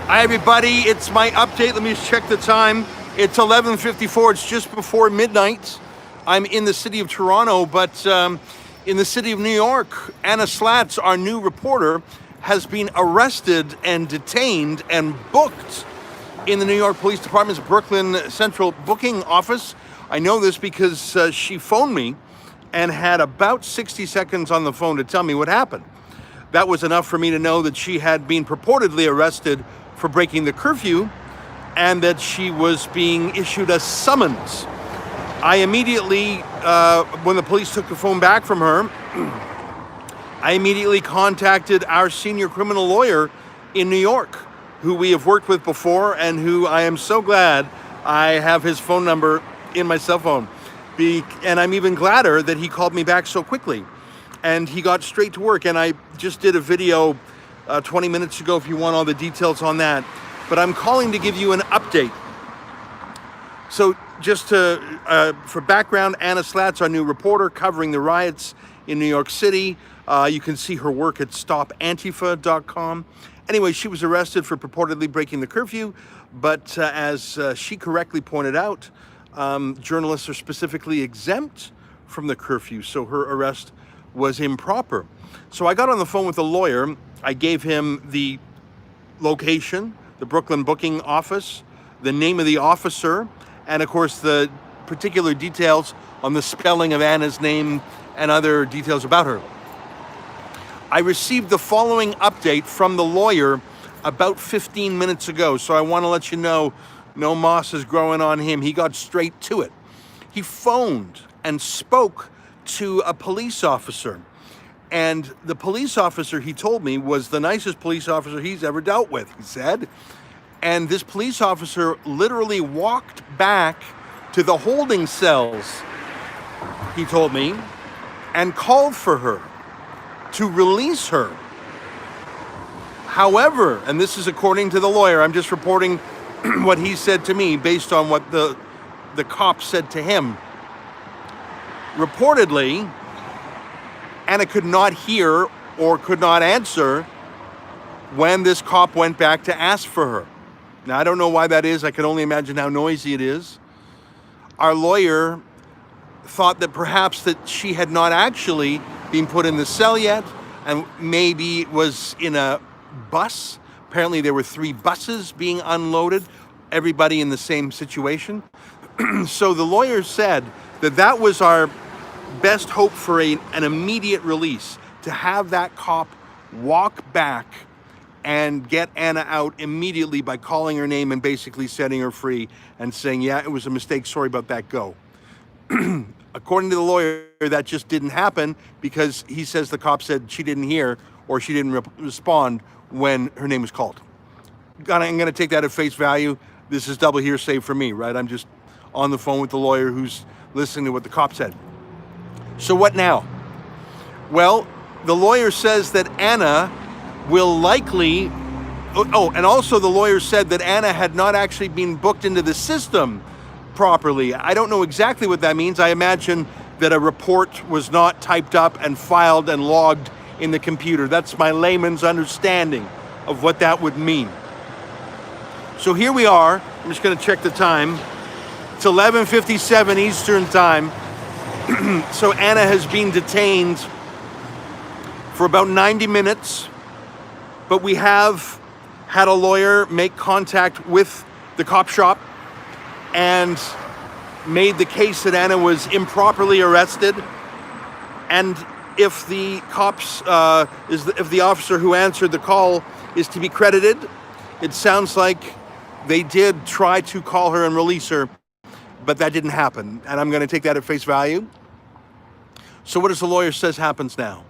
Hi everybody, it's my update. Let me just check the time. It's 11:54. It's just before midnight. I'm in the city of Toronto, but in the city of New York, Anna Slatz, our new reporter, has been arrested and detained and booked in the New York Police Department's Brooklyn Central booking office. I know this because she phoned me and had about 60 seconds on the phone to tell me what happened. That was enough for me to know that she had been purportedly arrested for breaking the curfew and that she was being issued a summons. I immediately, when the police took the phone back from her, I immediately contacted our senior criminal lawyer in New York, who we have worked with before and who I am so glad I have his phone number in my cell phone. And I'm even gladder that he called me back so quickly. And he got straight to work. And I just did a video 20 minutes ago if you want all the details on that. But I'm calling to give you an update. So just for background, Anna Slatz, our new reporter covering the riots in New York City. You can see her work at stopantifa.com. Anyway, she was arrested for purportedly breaking the curfew. But as she correctly pointed out, journalists are specifically exempt from the curfew. So her arrest was improper. So I got on the phone with the lawyer. I gave him the location, the Brooklyn booking office, the name of the officer, and of course the particular details on the spelling of Anna's name and other details about her. I received the following update from the lawyer about 15 minutes ago, so I want to let you know no moss is growing on him. He got straight to it. He phoned and spoke to a police officer. And the police officer, he told me, was the nicest police officer he's ever dealt with, he said. And this police officer literally walked back to the holding cells, he told me, and called for her to release her. However, and this is according to the lawyer, I'm just reporting what he said to me based on what the cop said to him. Reportedly, Anna could not hear or could not answer when this cop went back to ask for her. Now, I don't know why that is. I can only imagine how noisy it is. Our lawyer thought that perhaps that she had not actually been put in the cell yet, and maybe it was in a bus. Apparently there were 3 buses being unloaded, everybody in the same situation. So the lawyer said that that was our best hope for an immediate release, to have that cop walk back and get Anna out immediately by calling her name and basically setting her free and saying, yeah, it was a mistake, sorry about that, go. According to the lawyer, that just didn't happen because he says the cop said she didn't hear or she didn't respond when her name was called. I'm going to take that at face value. This is double hearsay for me, right? I'm just on the phone with the lawyer who's listening to what the cop said. So what now? Well, the lawyer says that Anna will likely... Oh, and also the lawyer said that Anna had not actually been booked into the system properly. I don't know exactly what that means. I imagine that a report was not typed up and filed and logged in the computer. That's my layman's understanding of what that would mean. So here we are. I'm just going to check the time. It's 11:57 Eastern time. So Anna has been detained for about 90 minutes, but we have had a lawyer make contact with the cop shop and made the case that Anna was improperly arrested. And if the cops, if the officer who answered the call is to be credited, it sounds like they did try to call her and release her, but that didn't happen. And I'm going to take that at face value. So what does the lawyer says happens now?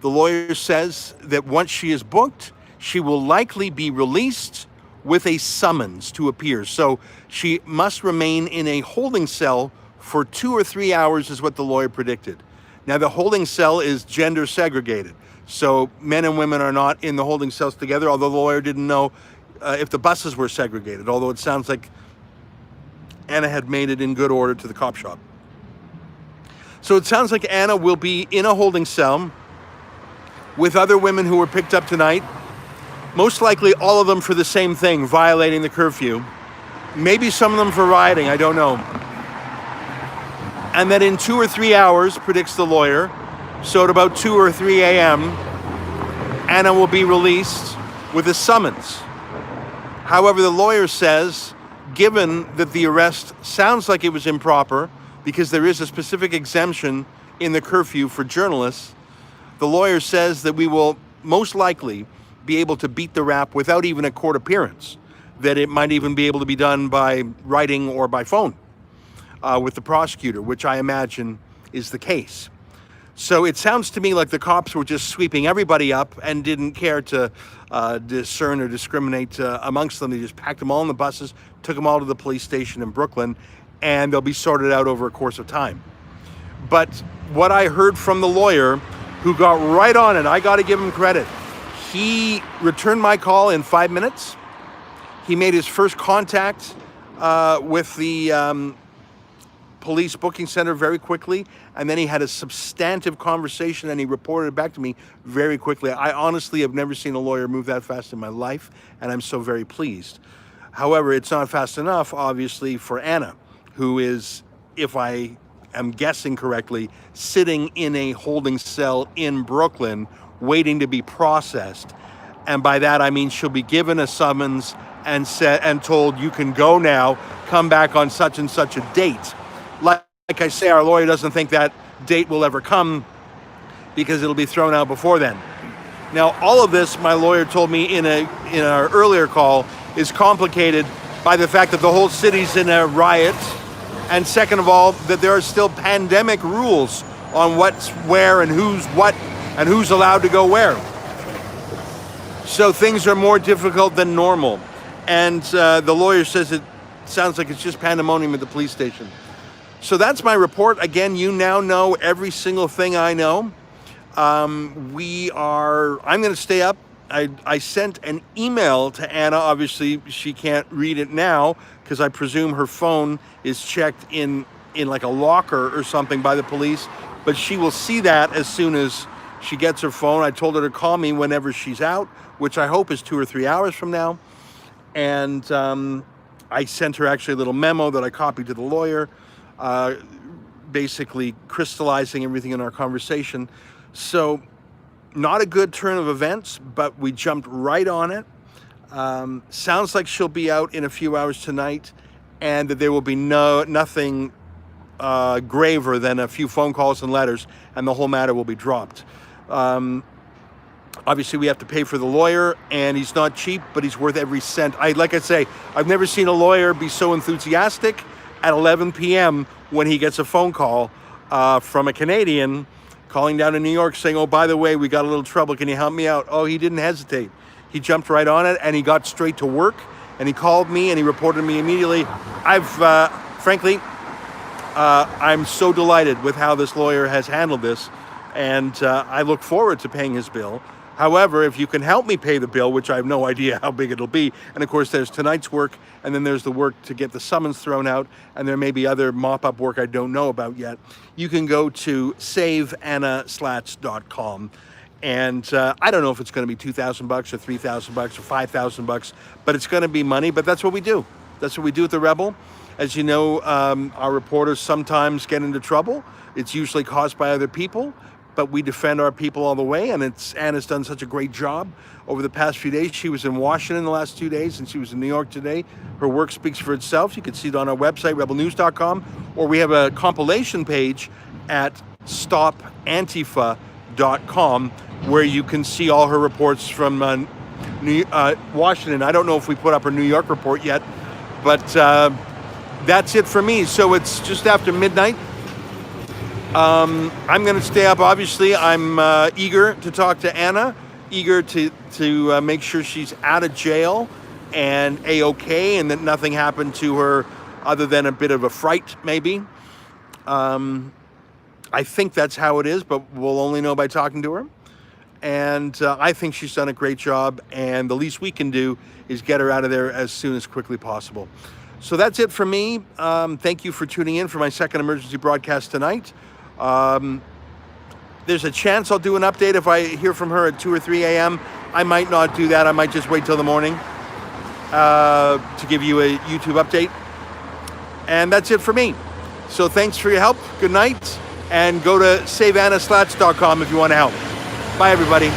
The lawyer says that once she is booked, she will likely be released with a summons to appear. So she must remain in a holding cell for 2 or 3 hours is what the lawyer predicted. Now the holding cell is gender segregated. So men and women are not in the holding cells together, although the lawyer didn't know if the buses were segregated, although it sounds like Anna had made it in good order to the cop shop. So it sounds like Anna will be in a holding cell with other women who were picked up tonight. Most likely all of them for the same thing, violating the curfew. Maybe some of them for rioting, I don't know. And then in 2 or 3 hours, predicts the lawyer, so at about 2 or 3 a.m., Anna will be released with a summons. However, the lawyer says, given that the arrest sounds like it was improper, because there is a specific exemption in the curfew for journalists, the lawyer says that we will most likely be able to beat the rap without even a court appearance, that it might even be able to be done by writing or by phone with the prosecutor, which I imagine is the case. So it sounds to me like the cops were just sweeping everybody up and didn't care to discern or discriminate amongst them. They just packed them all in the buses, took them all to the police station in Brooklyn, and they'll be sorted out over a course of time. But what I heard from the lawyer, who got right on it, I got to give him credit. He returned my call in 5 minutes. He made his first contact with the police booking center very quickly, and then he had a substantive conversation and he reported it back to me very quickly. I honestly have never seen a lawyer move that fast in my life, and I'm so very pleased. However, it's not fast enough, obviously, for Anna, who is, if I am guessing correctly, sitting in a holding cell in Brooklyn waiting to be processed. And by that I mean she'll be given a summons and told, you can go now, come back on such and such a date. Like I say, our lawyer doesn't think that date will ever come because it'll be thrown out before then. Now, all of this, my lawyer told me in our earlier call, is complicated by the fact that the whole city's in a riot, and second of all, that there are still pandemic rules on what's where and who's what and who's allowed to go where. So things are more difficult than normal. And the lawyer says it sounds like it's just pandemonium at the police station. So that's my report. Again, you now know every single thing I know. I'm going to stay up. I sent an email to Anna. Obviously, she can't read it now because I presume her phone is checked in like a locker or something by the police. But she will see that as soon as she gets her phone. I told her to call me whenever she's out, which I hope is 2 or 3 hours from now. And I sent her actually a little memo that I copied to the lawyer, basically crystallizing everything in our conversation. So not a good turn of events, but we jumped right on it. Sounds like she'll be out in a few hours tonight, and that there will be nothing graver than a few phone calls and letters, and the whole matter will be dropped. Obviously, we have to pay for the lawyer, and he's not cheap, but he's worth every cent. Like I say, I've never seen a lawyer be so enthusiastic at 11 p.m. when he gets a phone call from a Canadian calling down to New York saying, oh, by the way, we got a little trouble. Can you help me out? Oh, he didn't hesitate. He jumped right on it, and he got straight to work, and he called me, and he reported me immediately. Frankly, I'm so delighted with how this lawyer has handled this, and I look forward to paying his bill. However, if you can help me pay the bill, which I have no idea how big it'll be, and of course there's tonight's work, and then there's the work to get the summons thrown out, and there may be other mop-up work I don't know about yet, you can go to saveannaslatz.com. And I don't know if it's going to be $2,000 or $3,000 or $5,000, but it's going to be money. But that's what we do. That's what we do at The Rebel. As you know, our reporters sometimes get into trouble. It's usually caused by other people, but we defend our people all the way. And Anna's done such a great job over the past few days. She was in Washington the last 2 days, and she was in New York today. Her work speaks for itself. You can see it on our website, rebelnews.com, or we have a compilation page at stopantifa.com, where you can see all her reports from Washington. I don't know if we put up her New York report yet, but that's it for me. So it's just after midnight. I'm going to stay up, obviously. I'm eager to talk to Anna, eager to make sure she's out of jail and A-okay, and that nothing happened to her other than a bit of a fright, maybe. I think that's how it is, but we'll only know by talking to her. And I think she's done a great job, and the least we can do is get her out of there as soon as quickly possible. So that's it for me. Thank you for tuning in for my second emergency broadcast tonight. There's a chance I'll do an update if I hear from her at 2 or 3 a.m. I might not do that. I might just wait till the morning to give you a YouTube update. And that's it for me. So thanks for your help. Good night. And go to saveannaslats.com if you want to help. Bye, everybody.